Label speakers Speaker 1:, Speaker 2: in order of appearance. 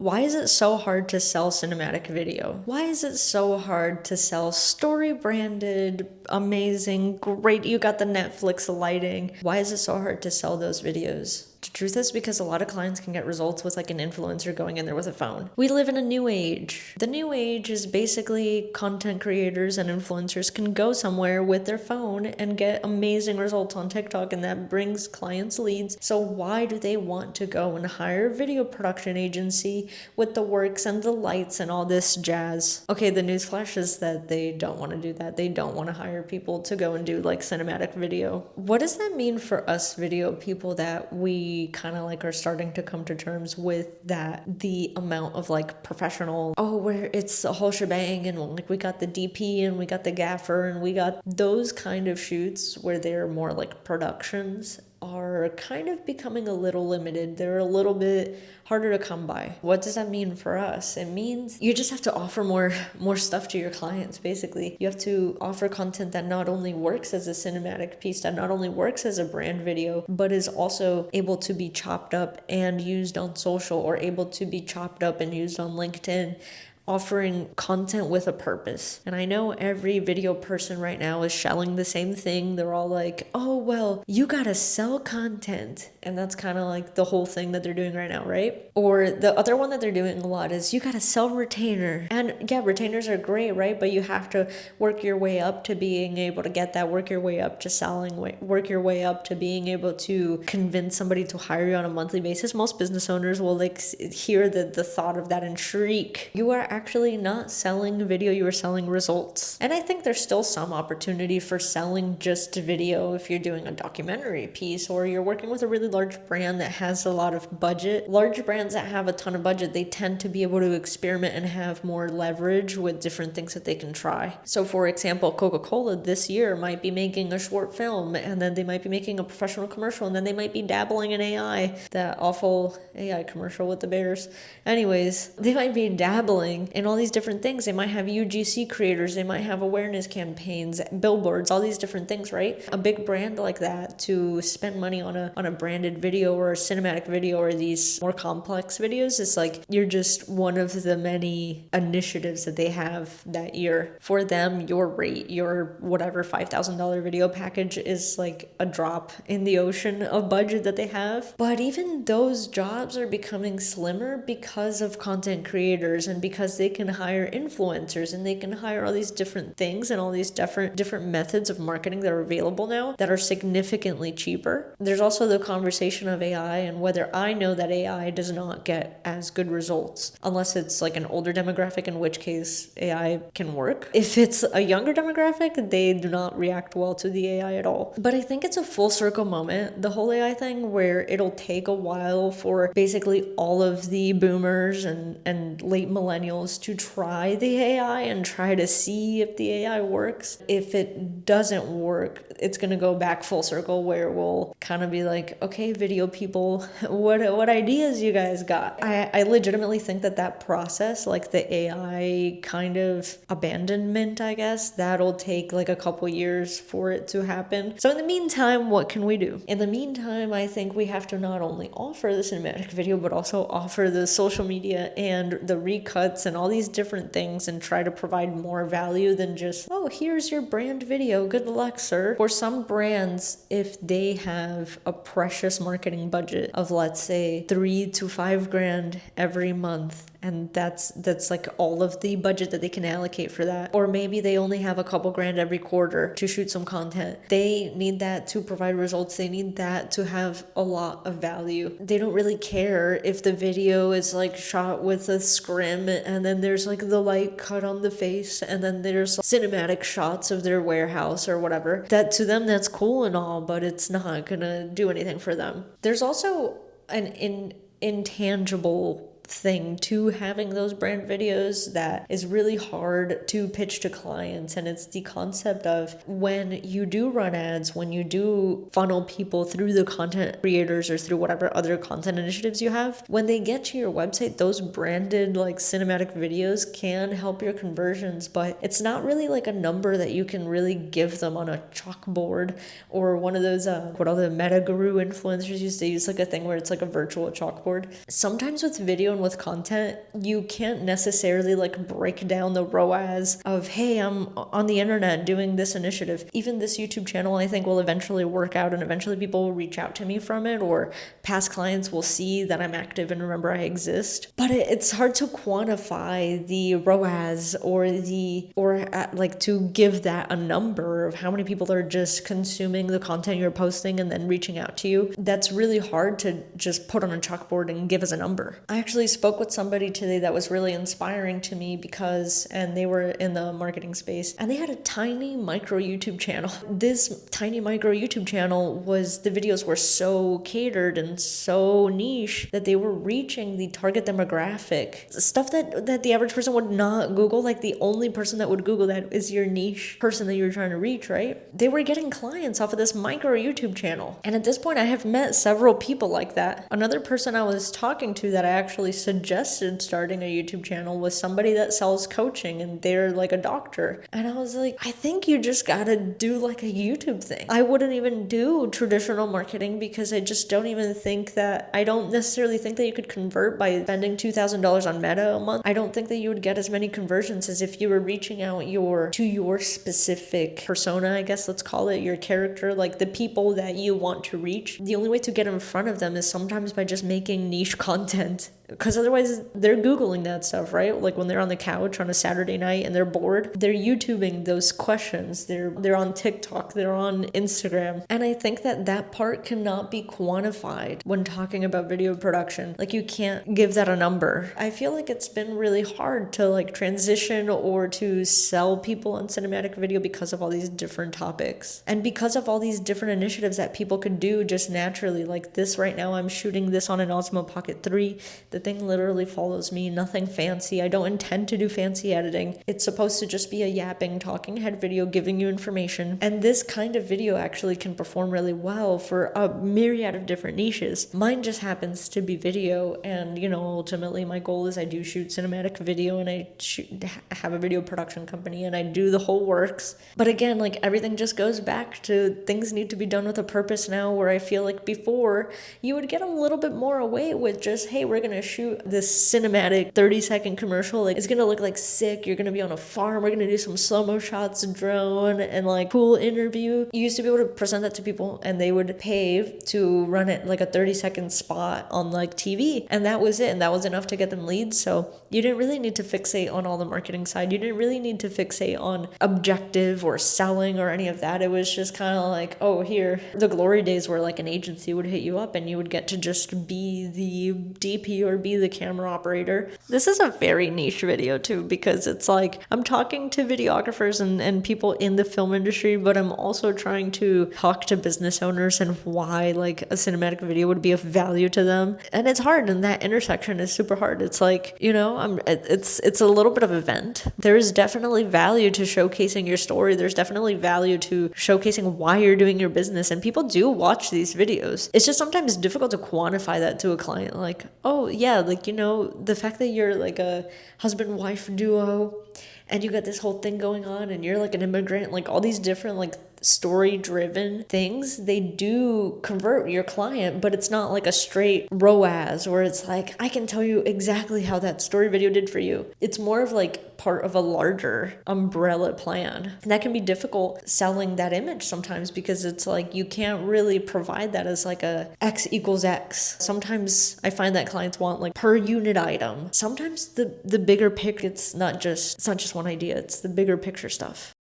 Speaker 1: Why is it so hard to sell cinematic video? Why is it so hard to sell story branded, amazing, great, you got the Netflix lighting? Why is it so hard to sell those videos? The truth is because a lot of clients can get results with like an influencer going in there with a phone. We live in a new age. The new age is basically content creators and influencers can go somewhere with their phone and get amazing results on TikTok, and that brings clients leads. So why do they want to go and hire a video production agency with the works and the lights and all this jazz? Okay, the newsflash is that they don't want to do that. They don't want to hire people to go and do like cinematic video. What does that mean for us video people that we kind of like are starting to come to terms with that the amount of like professional, where it's a whole shebang, and like we got the DP and we got the gaffer and we got those kind of shoots where they're more like productions are kind of becoming a little limited. They're a little bit harder to come by. What does that mean for us? It means you just have to offer more stuff to your clients. Basically, you have to offer content that not only works as a cinematic piece, that not only works as a brand video, but is also able to be chopped up and used on social, or able to be chopped up and used on LinkedIn, offering content with a purpose. And I know every video person right now is shelling the same thing. They're all like, oh, well, you gotta sell content. And that's kind of like the whole thing that they're doing right now, right? Or the other one that they're doing a lot is you gotta sell retainer. And yeah, retainers are great, right? But you have to work your way up to being able to get that, work your way up to selling, work your way up to being able to convince somebody to hire you on a monthly basis. Most business owners will like hear the thought of that and shriek. You are actually not selling video, you are selling results. And I think there's still some opportunity for selling just video if you're doing a documentary piece or you're working with a really large brand that has a lot of budget. Large brands that have a ton of budget, they tend to be able to experiment and have more leverage with different things that they can try. So for example, Coca-Cola this year might be making a short film, and then they might be making a professional commercial, and then they might be dabbling in AI, that awful AI commercial with the bears. Anyways, they might be dabbling in all these different things. They might have UGC creators, they might have awareness campaigns, billboards, all these different things, right? A big brand like that to spend money on a branded video or a cinematic video or these more complex videos, it's like you're just one of the many initiatives that they have that year. For them, your rate, your whatever $5,000 video package is like a drop in the ocean of budget that they have. But even those jobs are becoming slimmer because of content creators, and because they can hire influencers and they can hire all these different things and all these different methods of marketing that are available now that are significantly cheaper. There's also the conversation of AI and whether I know that AI does not get as good results unless it's like an older demographic, in which case AI can work. If it's a younger demographic, they do not react well to the AI at all. But I think it's a full circle moment, the whole AI thing, where it'll take a while for basically all of the boomers and late millennials to try the AI and try to see if the AI works. If it doesn't work, it's going to go back full circle where we'll kind of be like, okay, video people, what ideas you guys got? I legitimately think that process, like the AI kind of abandonment, I guess, that'll take like a couple years for it to happen. So in the meantime, what can we do? In the meantime, I think we have to not only offer the cinematic video, but also offer the social media and the recuts and all these different things, and try to provide more value than just, oh, here's your brand video, good luck, sir. For some brands, if they have a precious marketing budget of, let's say, $3,000 to $5,000 every month, and that's like all of the budget that they can allocate for that, or maybe they only have a couple grand every quarter to shoot some content, they need that to provide results. They need that to have a lot of value. They don't really care if the video is like shot with a scrim and then there's like the light cut on the face and then there's cinematic shots of their warehouse or whatever. That to them, that's cool and all, but it's not gonna do anything for them. There's also an intangible thing to having those brand videos that is really hard to pitch to clients, and it's the concept of when you do run ads, when you do funnel people through the content creators or through whatever other content initiatives you have, when they get to your website, those branded like cinematic videos can help your conversions, but it's not really like a number that you can really give them on a chalkboard or one of those what all the meta guru influencers used to use, like a thing where it's like a virtual chalkboard. Sometimes with video them with content, you can't necessarily like break down the ROAS of, hey, I'm on the internet doing this initiative. Even this YouTube channel, I think, will eventually work out, and eventually people will reach out to me from it, or past clients will see that I'm active and remember I exist. But it's hard to quantify the ROAS or like to give that a number of how many people are just consuming the content you're posting and then reaching out to you. That's really hard to just put on a chalkboard and give as a number. I actually spoke with somebody today that was really inspiring to me and they were in the marketing space, and they had a tiny micro YouTube channel. This tiny micro YouTube channel the videos were so catered and so niche that they were reaching the target demographic. Stuff that the average person would not Google, like the only person that would Google that is your niche person that you're trying to reach, right? They were getting clients off of this micro YouTube channel. And at this point, I have met several people like that. Another person I was talking to that I actually suggested starting a YouTube channel was somebody that sells coaching, and they're like a doctor. And I was like, I think you just gotta do like a YouTube thing. I wouldn't even do traditional marketing because I just don't necessarily think that you could convert by spending $2,000 on Meta a month. I don't think that you would get as many conversions as if you were reaching out to your specific persona, I guess let's call it, your character, like the people that you want to reach. The only way to get in front of them is sometimes by just making niche content, because otherwise they're Googling that stuff, right? Like when they're on the couch on a Saturday night and they're bored, they're YouTubing those questions. They're on TikTok, they're on Instagram. And I think that part cannot be quantified when talking about video production. Like you can't give that a number. I feel like it's been really hard to like transition or to sell people on cinematic video because of all these different topics. And because of all these different initiatives that people could do just naturally. Like this right now, I'm shooting this on an Osmo Pocket 3. The thing literally follows me, nothing fancy. I don't intend to do fancy editing. It's supposed to just be a yapping, talking head video giving you information. And this kind of video actually can perform really well for a myriad of different niches. Mine just happens to be video, and ultimately my goal is I do shoot cinematic video, and I have a video production company, and I do the whole works. But again, like everything just goes back to things need to be done with a purpose now, where I feel like before you would get a little bit more away with just, hey, we're gonna shoot this cinematic 30-second commercial, like it's gonna look like sick, you're gonna be on a farm, we're gonna do some slow-mo shots, drone, and like cool interview. You used to be able to present that to people and they would pay to run it like a 30-second spot on like TV, and that was it, and that was enough to get them leads. So you didn't really need to fixate on all the marketing side, you didn't really need to fixate on objective or selling or any of that. It was just kind of like, oh, here, the glory days where like an agency would hit you up and you would get to just be the DP or be the camera operator. This is a very niche video too, because it's like I'm talking to videographers and people in the film industry, but I'm also trying to talk to business owners and why like a cinematic video would be of value to them. And it's hard, and that intersection is super hard. It's like, it's a little bit of a vent. There is definitely value to showcasing your story. There's definitely value to showcasing why you're doing your business, and people do watch these videos. It's just sometimes difficult to quantify that to a client. Like, oh yeah, like, the fact that you're like a husband-wife duo and you got this whole thing going on and you're like an immigrant, like all these different like story-driven things, they do convert your client, but it's not like a straight ROAS where it's like, I can tell you exactly how that story video did for you. It's more of like part of a larger umbrella plan. And that can be difficult selling that image sometimes, because it's like you can't really provide that as like a X equals X. Sometimes I find that clients want like per unit item. Sometimes the bigger pic, it's not just one idea, it's the bigger picture stuff.